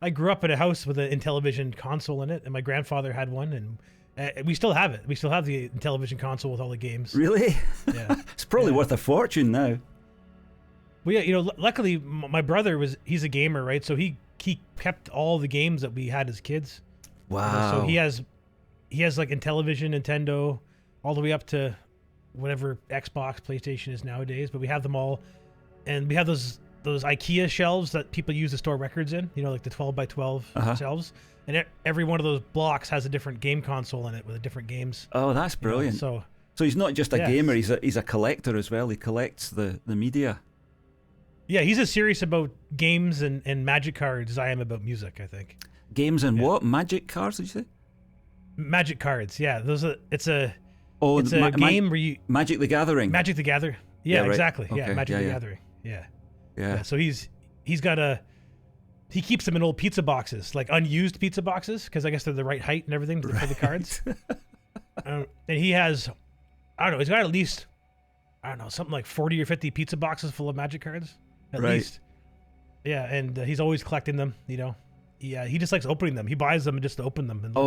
I grew up in a house with an Intellivision console in it, and my grandfather had one, and we still have it. We still have the Intellivision console with all the games. Really? Yeah. It's probably worth a fortune now. Well, yeah, luckily my brother he's a gamer, right? So he kept all the games that we had as kids. Wow. So he has like Intellivision, Nintendo, all the way up to whatever Xbox, PlayStation is nowadays. But we have them all, and we have those IKEA shelves that people use to store records in. Like the 12 by 12 shelves, and every one of those blocks has a different game console in it with different games. Oh, that's brilliant. So he's not just a gamer; he's a collector as well. He collects the media. Yeah, he's as serious about games and magic cards as I am about music, I think. Games and what? Magic cards, did you say? Magic cards, yeah. It's a game where you... Magic the Gathering. Magic the Gathering. Yeah, right. Exactly. Okay. Yeah, Magic the Gathering. Yeah. So he keeps them in old pizza boxes, like unused pizza boxes, because I guess they're the right height and everything for the cards. And he has, I don't know, he's got at least, something like 40 or 50 pizza boxes full of Magic cards. At least. Yeah, and he's always collecting them, Yeah, he just likes opening them. He buys them just to open them. And a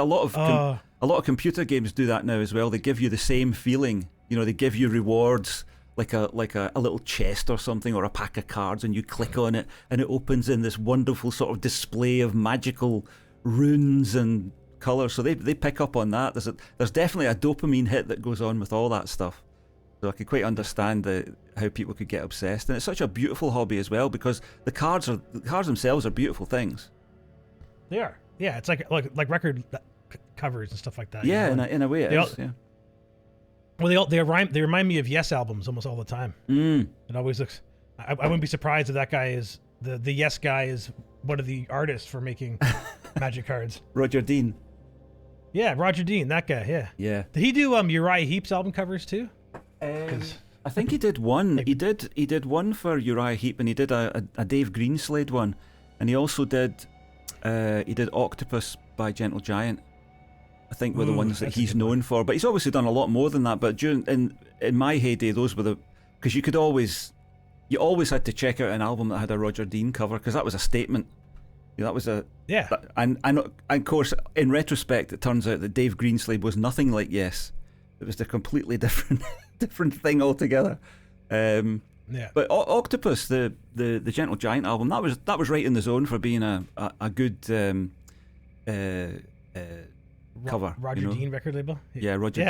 lot of computer games do that now as well. They give you the same feeling. They give you rewards like a little chest or something, or a pack of cards, and you click on it and it opens in this wonderful sort of display of magical runes and colours. So they pick up on that. There's definitely a dopamine hit that goes on with all that stuff. So I can quite understand how people could get obsessed, and it's such a beautiful hobby as well, because the cards themselves are beautiful things. They are, yeah. It's like record covers and stuff like that. Yeah, in a way it is. Yeah. Well, they remind me of Yes albums almost all the time. It always looks. I wouldn't be surprised if that guy is the Yes guy is one of the artists for making Magic cards. Roger Dean. Yeah, Roger Dean, that guy. Yeah. Yeah. Did he do Uriah Heep's album covers too? I think he did one. He did one for Uriah Heep, and he did a Dave Greenslade one, and he also did Octopus by Gentle Giant. I think were the ones that he's known for. But he's obviously done a lot more than that. But in my heyday, those were because you always had to check out an album that had a Roger Dean cover, because that was a statement. That was and of course, in retrospect, it turns out that Dave Greenslade was nothing like Yes. It was a completely different thing altogether. But Octopus, the Gentle Giant album, that was right in the zone for being a good cover. Roger Dean record label. Yeah, Roger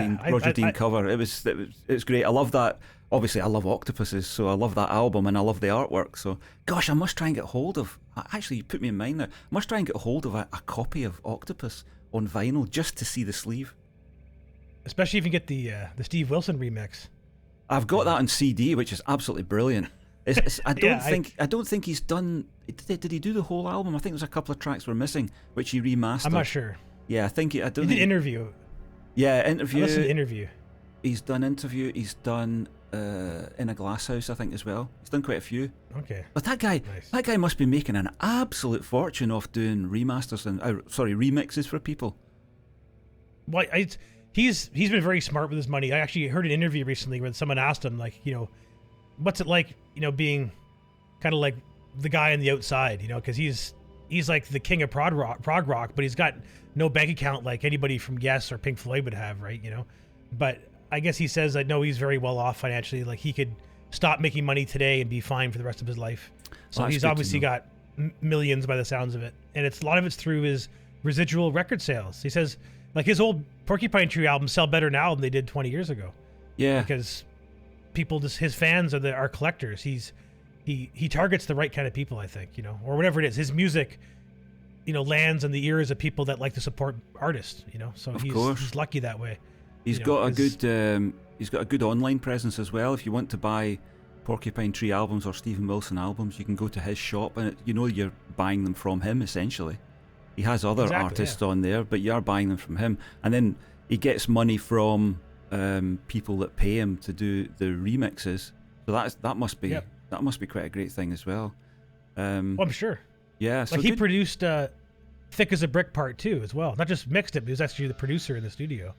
Dean cover. It was great. I love that. Obviously, I love octopuses, so I love that album and I love the artwork. So, gosh, I must try and get hold of. Actually, you put me in mind now. I must try and get hold of a copy of Octopus on vinyl just to see the sleeve. Especially if you get the Steve Wilson remix. I've got that on CD, which is absolutely brilliant. I don't think he's done. Did he do the whole album? I think there's a couple of tracks we're missing, which he remastered. I'm not sure. Yeah, I think he did Interview. Yeah, Interview. I listened to Interview. He's done Interview. He's done In a Glass House, I think, as well. He's done quite a few. Okay. But that guy must be making an absolute fortune off doing remasters and remixes for people. Well, He's been very smart with his money. I actually heard an interview recently where someone asked him, like, what's it like, being kind of like the guy on the outside, because he's like the king of prog rock, but he's got no bank account like anybody from Yes or Pink Floyd would have, right? But I guess he says that no, he's very well off financially. Like he could stop making money today and be fine for the rest of his life. So he's obviously got millions by the sounds of it, and a lot of it's through his residual record sales. He says, like, his old Porcupine Tree albums sell better now than they did 20 years ago. Yeah. Because people, his fans are collectors. He targets the right kind of people, I think, or whatever it is. His music, lands in the ears of people that like to support artists, So he's lucky that way. He's got a good online presence as well. If you want to buy Porcupine Tree albums or Stephen Wilson albums, you can go to his shop, and you're buying them from him essentially. He has other artists on there, but you are buying them from him. And then he gets money from people that pay him to do the remixes. So that must be quite a great thing as well. I'm sure. Yeah. So like he produced Thick as a Brick Part 2 as well. Not just mixed it, but he was actually the producer in the studio.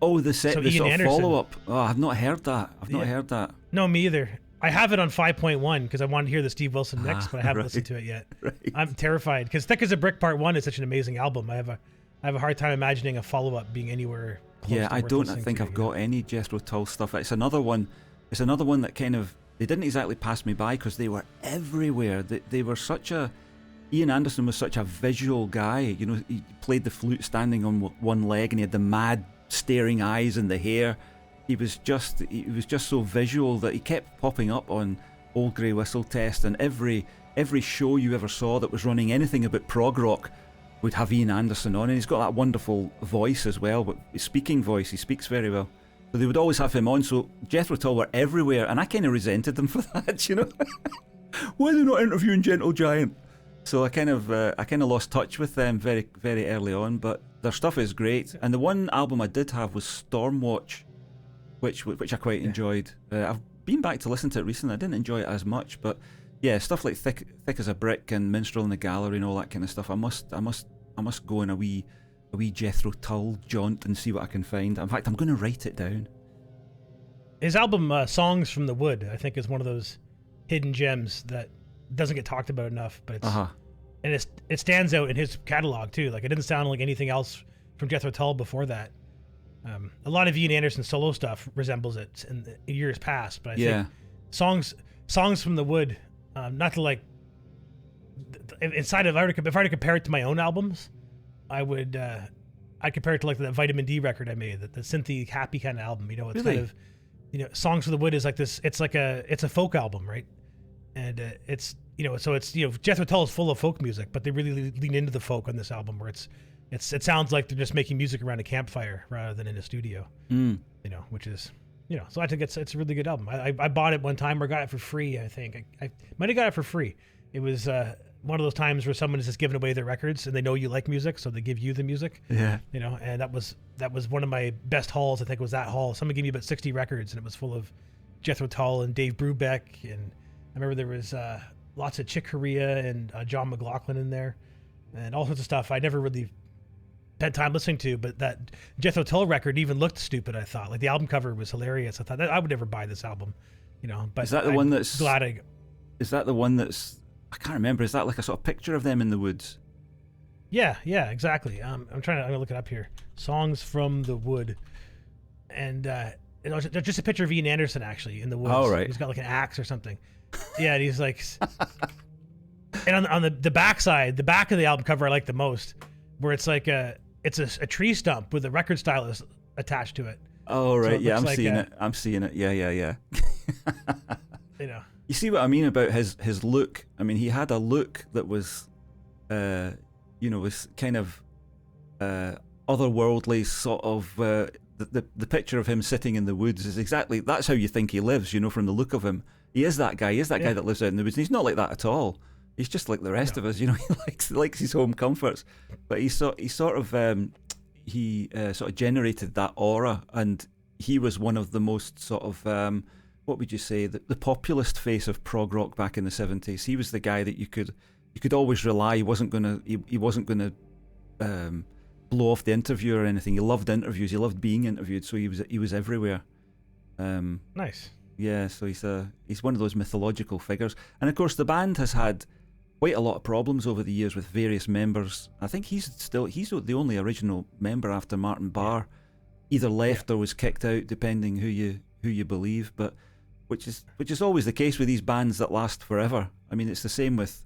Oh, the sort of follow-up. Oh, I've not heard that. I've not heard that. No, me either. I have it on 5.1 because I wanted to hear the Steve Wilson mix, but I haven't right, listened to it yet. Right. I'm terrified because Thick as a Brick Part 1 is such an amazing album. I have a hard time imagining a follow-up being anywhere close Yeah, to I worth don't listening think to, I've got any Jethro Tull stuff. It's another one that kind of, they didn't exactly pass me by because they were everywhere. They were such a, Ian Anderson was such a visual guy. You know, he played the flute standing on one leg, and he had the mad staring eyes and the hair. He was just so visual that he kept popping up on Old Grey Whistle Test, and every show you ever saw that was running anything about prog rock would have Ian Anderson on, and he's got that wonderful voice as well, but his speaking voice, he speaks very well. So they would always have him on, so Jethro Tull were everywhere, and I kind of resented them for that, you know? Why are they not interviewing Gentle Giant? So I kind of lost touch with them very, very early on, but their stuff is great. And the one album I did have was Stormwatch, which I quite enjoyed. I've been back to listen to it recently. I didn't enjoy it as much, but yeah, stuff like Thick as a Brick and Minstrel in the Gallery and all that kind of stuff. I must go on a wee Jethro Tull jaunt and see what I can find. In fact, I'm going to write it down. His album Songs from the Wood, I think, is one of those hidden gems that doesn't get talked about enough, but it stands out in his catalog too. Like, it didn't sound like anything else from Jethro Tull before that. A lot of Ian Anderson's solo stuff resembles it in years past, but I think songs from the Wood, not to like inside of, if I were to compare it to my own albums, I'd compare it to like the Vitamin D record I made, the synthy happy kind of album. You know, it's really? kind of, you know, Songs from the Wood is like this. It's a folk album, right? And it's, you know, so it's, you know, Jethro Tull is full of folk music, but they really lean into the folk on this album, where it sounds like they're just making music around a campfire rather than in a studio. You know, which is, you know, so I think it's a really good album. I bought it one time, or got it for free. I think I might have got it for free. It was one of those times where someone is just giving away their records, and they know you like music, so they give you the music. Yeah, you know, and that was one of my best hauls. I think was that haul. Someone gave me about 60 records, and it was full of Jethro Tull and Dave Brubeck, and I remember there was lots of Chick Corea and John McLaughlin in there, and all sorts of stuff I never really spent time listening to. But that Jethro Tull record even looked stupid, I thought. Like, the album cover was hilarious. I thought I would never buy this album, you know. But is that the one that's glad is that the one that's, I can't remember, is that like a sort of picture of them in the woods? Yeah, exactly. I'm gonna look it up here. Songs from the Wood, and there's just a picture of Ian Anderson actually in the woods. Oh, right. He's got like an axe or something. Yeah, and he's like, and on the backside, the back of the album cover I like the most, where it's like a tree stump with a record stylus attached to it. Oh, right. So I'm like seeing it. I'm seeing it. Yeah. You know. You see what I mean about his look? I mean, he had a look that was, you know, was kind of otherworldly, sort of. The picture of him sitting in the woods is exactly, that's how you think he lives, you know, from the look of him. He is that guy. He is that guy that lives out in the woods. And he's not like that at all. He's just like the rest of us, you know. He likes his home comforts, but he sort of generated that aura, and he was one of the most sort of what would you say, the populist face of prog rock back in the 70s. He was the guy that you could always rely. He wasn't gonna blow off the interview or anything. He loved interviews. He loved being interviewed. So he was everywhere. Nice. Yeah, so he's one of those mythological figures. And of course, the band has had quite a lot of problems over the years with various members. I think he's the only original member after Martin Barr either left or was kicked out, depending who you believe. But which is always the case with these bands that last forever. I mean, it's the same with,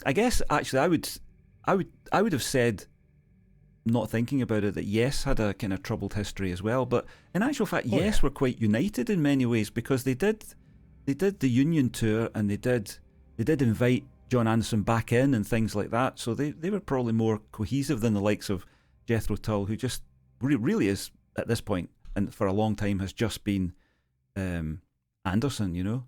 I guess actually I would have said, not thinking about it, that Yes had a kind of troubled history as well. But in actual fact, Yes were quite united in many ways, because they did the Union tour, and they did invite John Anderson back in and things like that. So they were probably more cohesive than the likes of Jethro Tull, who just really is at this point, and for a long time has just been Anderson, you know.